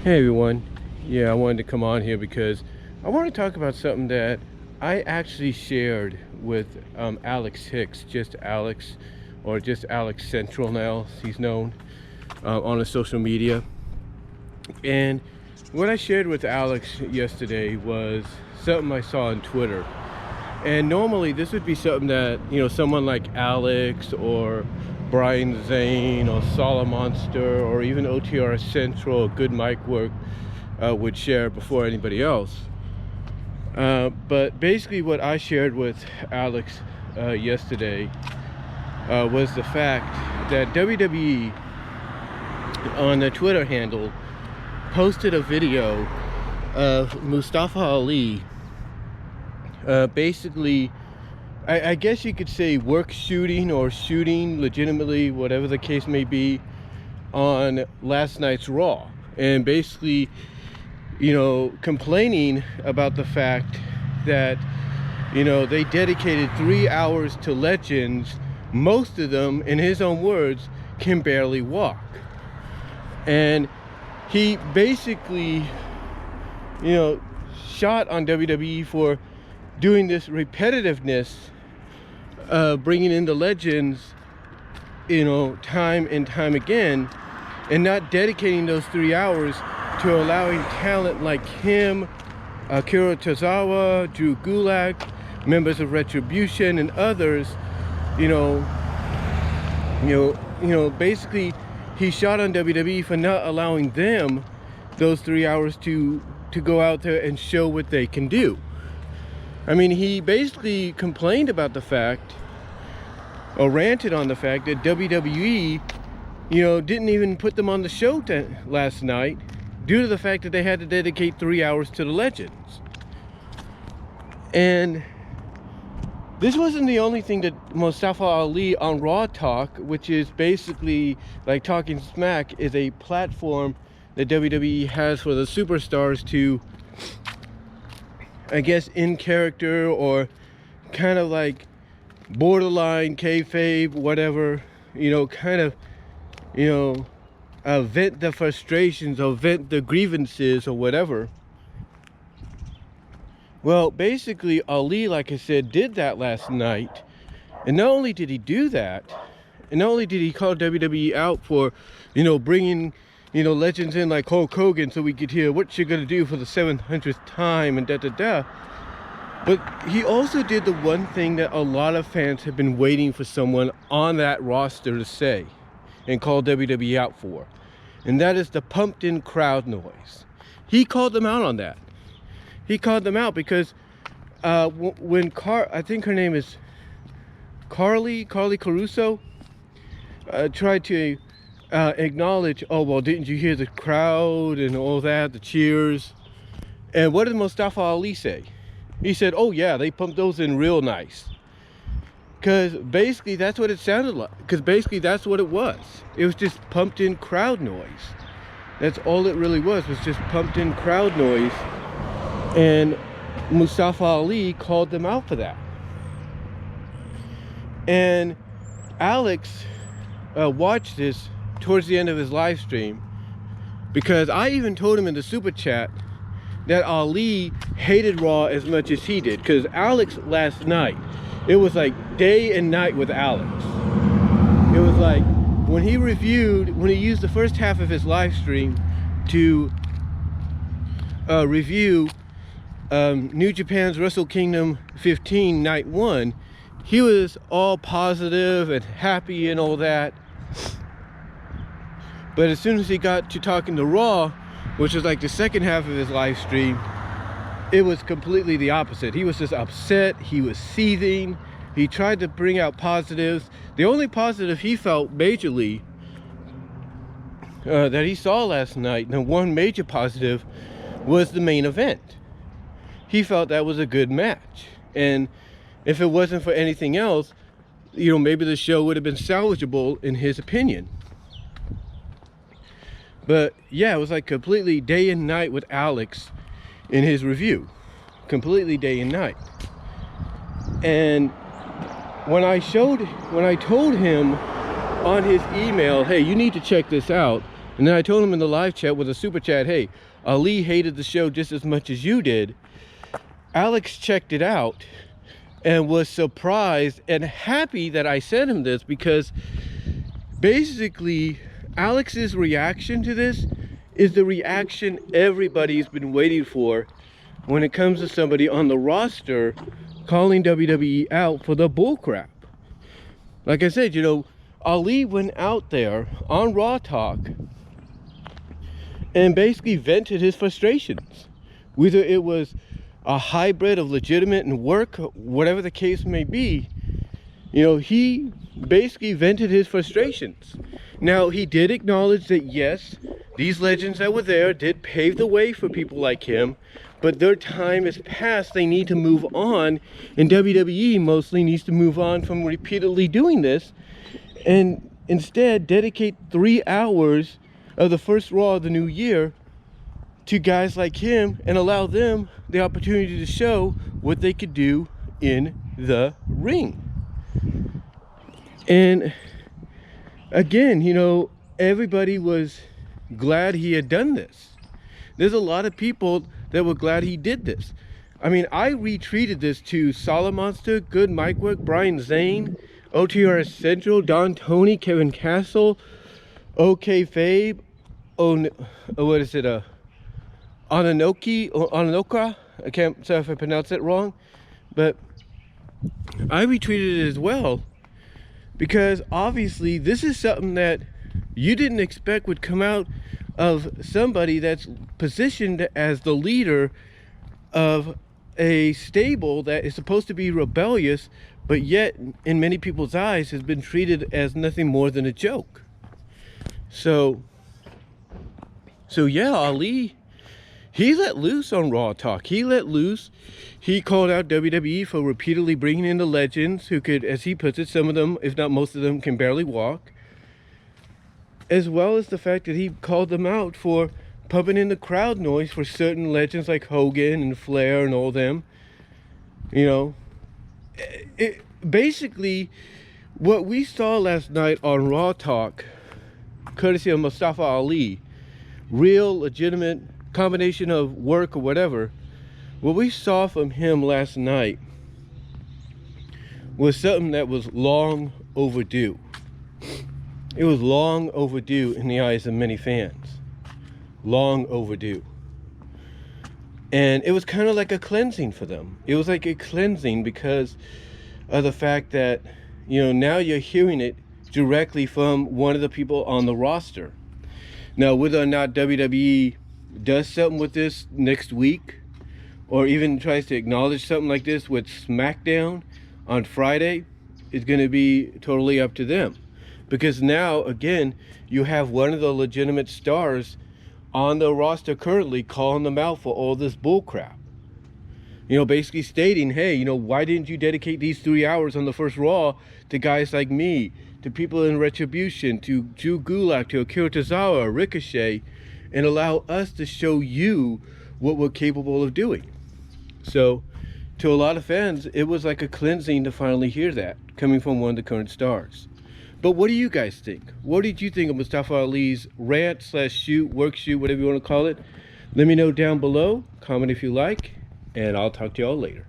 Hey everyone, yeah, I wanted to come on here because I want to talk about something that I actually shared with Alex Hicks, just Alex, or just Alex Central now, he's known on the social media. And what I shared with Alex yesterday was something I saw on Twitter. And normally this would be something that, you know, someone like Alex or Brian Zane or Solomonster or even OTR Central or Good Mic Work would share before anybody else. But basically what I shared with Alex yesterday was the fact that WWE on the Twitter handle posted a video of Mustafa Ali basically, I guess you could say work shooting or shooting legitimately, whatever the case may be, on last night's Raw. And basically, you know, complaining about the fact that, you know, they dedicated 3 hours to legends. Most of them, in his own words, can barely walk. And he basically, you know, shot on WWE for doing this repetitiveness, bringing in the legends, you know, time and time again, and not dedicating those 3 hours to allowing talent like him, Akira Tozawa, Drew Gulak, members of Retribution, and others, basically he shot on WWE for not allowing them those 3 hours to go out there and show what they can do. I mean, he basically complained about the fact, or ranted on the fact, that WWE, you know, didn't even put them on the show last night due to the fact that they had to dedicate 3 hours to the legends. And this wasn't the only thing that Mustafa Ali on RawTalk, which is basically like Talking Smack, is a platform that WWE has for the superstars to, I guess, in character or kind of like borderline kayfabe, whatever, you know, kind of, you know, vent the frustrations or vent the grievances or whatever. Well, basically, Ali, like I said, did that last night. And not only did he do that, and not only did he call WWE out for, you know, bringing, you know, legends in like Hulk Hogan so we could hear what you're going to do for the 700th time and da-da-da. But he also did the one thing that a lot of fans have been waiting for someone on that roster to say and call WWE out for. And that is the pumped in crowd noise. He called them out on that. He called them out because when I think her name is Carly Caruso, tried to acknowledge, oh, well, didn't you hear the crowd and all that, the cheers? And what did Mustafa Ali say? He said, oh yeah, they pumped those in real nice. Because basically that's what it sounded like. Because basically that's what it was. It was just pumped in crowd noise. That's all it really was just pumped in crowd noise. And Mustafa Ali called them out for that. And Alex watched this towards the end of his live stream, because I even told him in the super chat that Ali hated Raw as much as he did. Because Alex last night, it was like day and night with Alex. It was like when he used the first half of his live stream to review New Japan's Wrestle Kingdom 15 night 1, he was all positive and happy and all that. But as soon as he got to talking to Raw, which was like the second half of his live stream, it was completely the opposite. He was just upset. He was seething. He tried to bring out positives. The only positive he felt majorly that he saw last night, and the one major positive, was the main event. He felt that was a good match. And if it wasn't for anything else, you know, maybe the show would have been salvageable in his opinion. But yeah, it was like completely day and night with Alex in his review. Completely day and night. And when I told him on his email, hey, you need to check this out, And then I told him in the live chat with a super chat, hey, Ali hated the show just as much as you did. Alex checked it out and was surprised and happy that I sent him this, because basically Alex's reaction to this is the reaction everybody's been waiting for when it comes to somebody on the roster calling WWE out for the bullcrap. Like I said, you know, Ali went out there on Raw Talk and basically vented his frustrations. Whether it was a hybrid of legitimate and work, whatever the case may be, you know, he basically vented his frustrations. Now, he did acknowledge that, yes, these legends that were there did pave the way for people like him, but their time is past. They need to move on, and WWE mostly needs to move on from repeatedly doing this, and instead dedicate 3 hours of the first Raw of the new year to guys like him and allow them the opportunity to show what they could do in the ring. And again, you know, everybody was glad he had done this. There's a lot of people that were glad he did this. I mean, I retweeted this to Solid Monster, Good Mic Work, Brian Zane, OTRS Central, Don Tony, Kevin Castle, OK Fabe, what is it, Onanoka? I can't say if I pronounced it wrong, but I retweeted it as well, because obviously this is something that you didn't expect would come out of somebody that's positioned as the leader of a stable that is supposed to be rebellious, but yet in many people's eyes has been treated as nothing more than a joke. So yeah, Ali, he let loose on Raw Talk. He let loose. He called out WWE for repeatedly bringing in the legends who could, as he puts it, some of them, if not most of them, can barely walk. As well as the fact that he called them out for pumping in the crowd noise for certain legends like Hogan and Flair and all them. You know, basically, what we saw last night on Raw Talk, courtesy of Mustafa Ali, real, legitimate combination of work or whatever, what we saw from him last night was something that was long overdue. It was long overdue in the eyes of many fans. Long overdue. And it was kind of like a cleansing for them. It was like a cleansing because of the fact that, you know, now you're hearing it directly from one of the people on the roster. Now, whether or not WWE does something with this next week, or even tries to acknowledge something like this with SmackDown on Friday, is going to be totally up to them. Because now, again, you have one of the legitimate stars on the roster currently calling them out for all this bullcrap. You know, basically stating, hey, you know, why didn't you dedicate these 3 hours on the first Raw to guys like me, to people in Retribution, to Drew Gulak, to Akira Tozawa, Ricochet, and allow us to show you what we're capable of doing. So, to a lot of fans, it was like a cleansing to finally hear that, coming from one of the current stars. But what do you guys think? What did you think of Mustafa Ali's rant / shoot, work shoot, whatever you want to call it? Let me know down below. Comment if you like, and I'll talk to y'all later.